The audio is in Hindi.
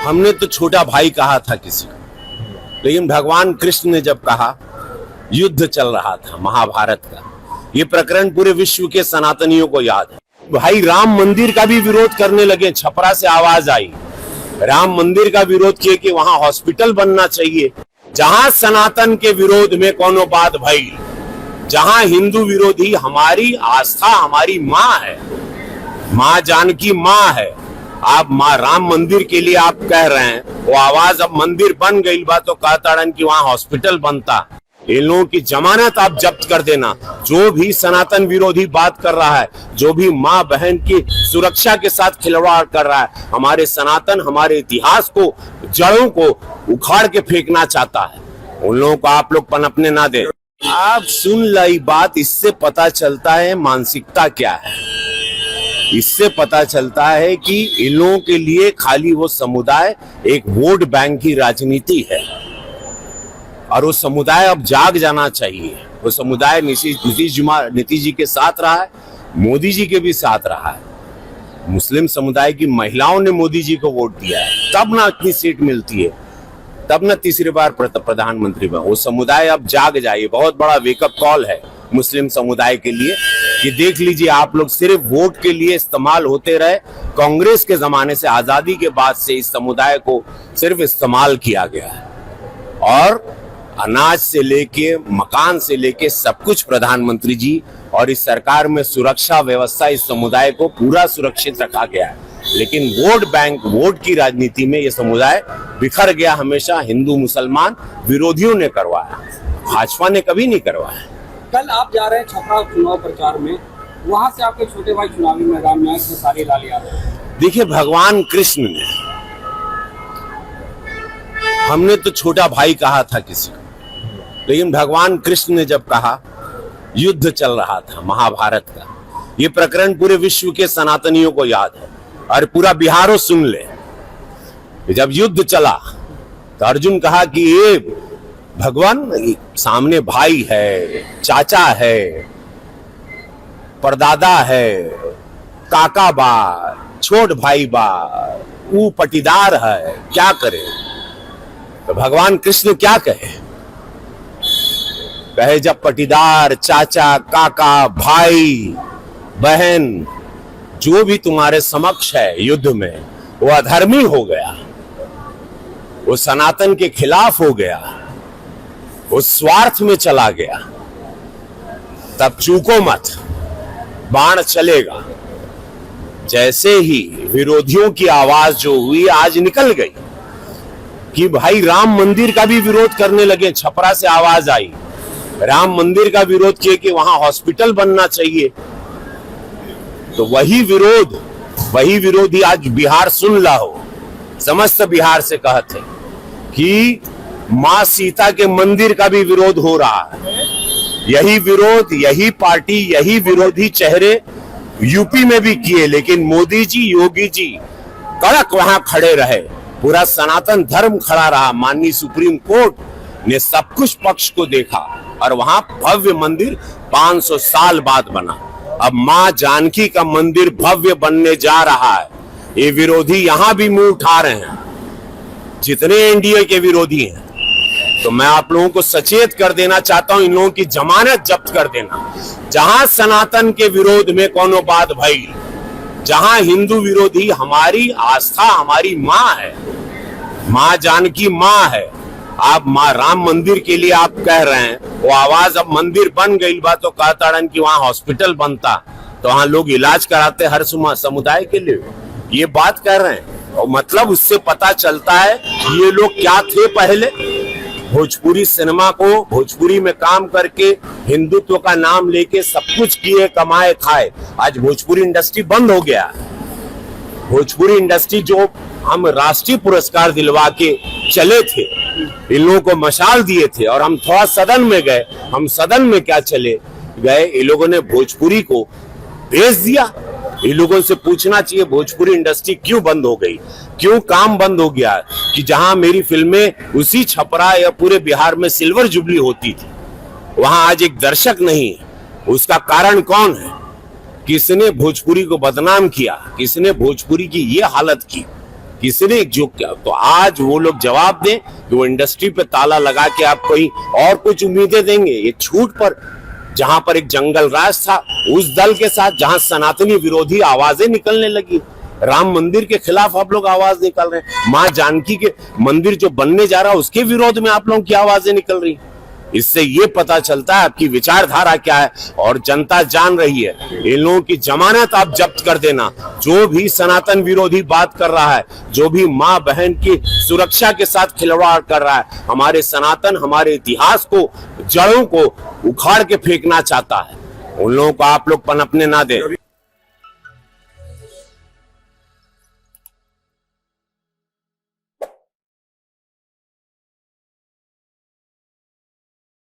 हमने तो छोटा भाई कहा था किसी को, लेकिन भगवान कृष्ण ने जब कहा, युद्ध चल रहा था महाभारत का, ये प्रकरण पूरे विश्व के सनातनियों को याद है। भाई राम मंदिर का भी विरोध करने लगे, छपरा से आवाज आई, राम मंदिर का विरोध किए कि वहां हॉस्पिटल बनना चाहिए। जहां सनातन के विरोध में कोनो बात भई, जहां हिंदू विरोधी, हमारी आस्था हमारी माँ है, माँ जानकी माँ है। आप माँ राम मंदिर के लिए आप कह रहे हैं, वो आवाज अब मंदिर बन गई बा तो कहताड़न कि वहां हॉस्पिटल बनता। इन लोगों की जमानत आप जब्त कर देना। जो भी सनातन विरोधी बात कर रहा है, जो भी माँ बहन की सुरक्षा के साथ खिलवाड़ कर रहा है, हमारे सनातन हमारे इतिहास को, जड़ों को उखाड़ के फेंकना चाहता है, उन लोगों को आप लोग पनपने ना दे। आप सुन लाई बात, इससे पता चलता है मानसिकता क्या है। इससे पता चलता है कि इन लोगों के लिए खाली वो समुदाय एक वोट बैंक की राजनीति है, और वो समुदाय अब जाग जाना चाहिए। वो समुदाय नीतीश जी के साथ रहा है, मोदी जी के भी साथ रहा है। मुस्लिम समुदाय की महिलाओं ने मोदी जी को वोट दिया है, तब ना इतनी सीट मिलती है, तब ना तीसरी बार प्रधानमंत्री बने। वो समुदाय अब जाग जाए। बहुत बड़ा वेकअप कॉल है मुस्लिम समुदाय के लिए कि देख लीजिए, आप लोग सिर्फ वोट के लिए इस्तेमाल होते रहे। कांग्रेस के जमाने से, आजादी के बाद से इस समुदाय को सिर्फ इस्तेमाल किया गया है, और अनाज से लेके मकान से लेके सब कुछ प्रधानमंत्री जी और इस सरकार में सुरक्षा व्यवस्था, इस समुदाय को पूरा सुरक्षित रखा गया है। लेकिन वोट बैंक, वोट की राजनीति में यह समुदाय बिखर गया। हमेशा हिंदू मुसलमान विरोधियों ने करवाया, भाजपा ने कभी नहीं करवाया। कल आप जा रहे हैं छपरा चुनाव प्रचार में, वहां से आपके छोटे भाई चुनावी मैदान में खेसारी लाल यादव। देखिए, भगवान कृष्ण ने, हमने तो छोटा भाई कहा था किसी को, लेकिन भगवान कृष्ण ने जब कहा, युद्ध चल रहा था महाभारत का, ये प्रकरण पूरे विश्व के सनातनियों को याद है, और पूरा बिहारो सुन ले। जब युद्ध चला तो अर्जुन कहा कि ये भगवान, सामने भाई है, चाचा है, परदादा है, काका बा, छोट भाई बा, ऊ पटीदार है, क्या करे। तो भगवान कृष्ण क्या कहे, जब पटीदार, चाचा, काका, भाई, बहन जो भी तुम्हारे समक्ष है युद्ध में, वो अधर्मी हो गया, वो सनातन के खिलाफ हो गया, वो स्वार्थ में चला गया, तब चूको मत, बाण चलेगा। जैसे ही विरोधियों की आवाज जो हुई आज निकल गई कि भाई राम मंदिर का भी विरोध करने लगे, छपरा से आवाज आई, राम मंदिर का विरोध किए कि वहां हॉस्पिटल बनना चाहिए। तो वही विरोधी आज बिहार सुन ला हो, समस्त बिहार से कहते कि मां सीता के मंदिर का भी विरोध हो रहा है। यही विरोध, यही पार्टी, यही विरोधी चेहरे यूपी में भी किए, लेकिन मोदी जी, योगी जी कड़क वहां खड़े रहे, पूरा सनातन धर्म खड़ा रहा। माननीय सुप्रीम कोर्ट ने सब कुछ पक्ष को देखा, और वहां भव्य मंदिर 500 साल बाद बना। अब मां जानकी का मंदिर भव्य बनने जा रहा है। ये विरोधी यहां भी मुंह उठा रहे हैं, जितने एनडीए के विरोधी हैं। तो मैं आप लोगों को सचेत कर देना चाहता हूं, इन लोगों की जमानत जब्त कर देना। जहां सनातन के विरोध में कोनो बात भई, जहां हिंदू विरोधी, हमारी आस्था हमारी माँ है, माँ जानकी माँ है। आप माँ राम मंदिर के लिए आप कह रहे हैं, वो आवाज अब मंदिर बन गई बा तो कहताड़न कि वहां हॉस्पिटल बनता, तो वहां लोग इलाज कराते हर समुदाय के लिए, ये बात कह रहे हैं। और मतलब उससे पता चलता है ये लोग क्या थे पहले। भोजपुरी सिनेमा को, भोजपुरी में काम करके, हिंदुत्व का नाम लेके सब कुछ किए, कमाए, खाए। आज भोजपुरी इंडस्ट्री बंद हो गया। भोजपुरी इंडस्ट्री जो हम राष्ट्रीय पुरस्कार दिलवा के चले थे, इन लोगों को मशाल दिए थे, और हम थोड़ा सदन में गए, हम सदन में क्या चले गए, इन लोगों ने भोजपुरी को भेज दिया। इन लोगों से पूछना चाहिए भोजपुरी इंडस्ट्री क्यों बंद हो गई, क्यों काम बंद हो गया, कि जहां मेरी फिल्में उसी छपरा या पूरे बिहार में सिल्वर जुबली होती थी, वहां आज एक दर्शक नहीं है। उसका कारण कौन है? किसने भोजपुरी को बदनाम किया, किसने भोजपुरी की ये हालत की, किसी ने जो क्या, तो आज वो लोग जवाब दें कि वो इंडस्ट्री पे ताला लगा के आप कोई और कुछ उम्मीदें देंगे। ये छूट पर, जहां पर एक जंगल राज था, उस दल के साथ जहां सनातनी विरोधी आवाजें निकलने लगी, राम मंदिर के खिलाफ आप लोग आवाज निकल रहे हैं, मां जानकी के मंदिर जो बनने जा रहा है उसके विरोध में आप लोगों की आवाजें निकल रही। इससे ये पता चलता है आपकी विचारधारा क्या है, और जनता जान रही है। इन लोगों की जमानत आप जब्त कर देना। जो भी सनातन विरोधी बात कर रहा है, जो भी मां बहन की सुरक्षा के साथ खिलवाड़ कर रहा है, हमारे सनातन, हमारे इतिहास को, जड़ों को उखाड़ के फेंकना चाहता है, उन लोगों को आप लोग पनपने ना दें।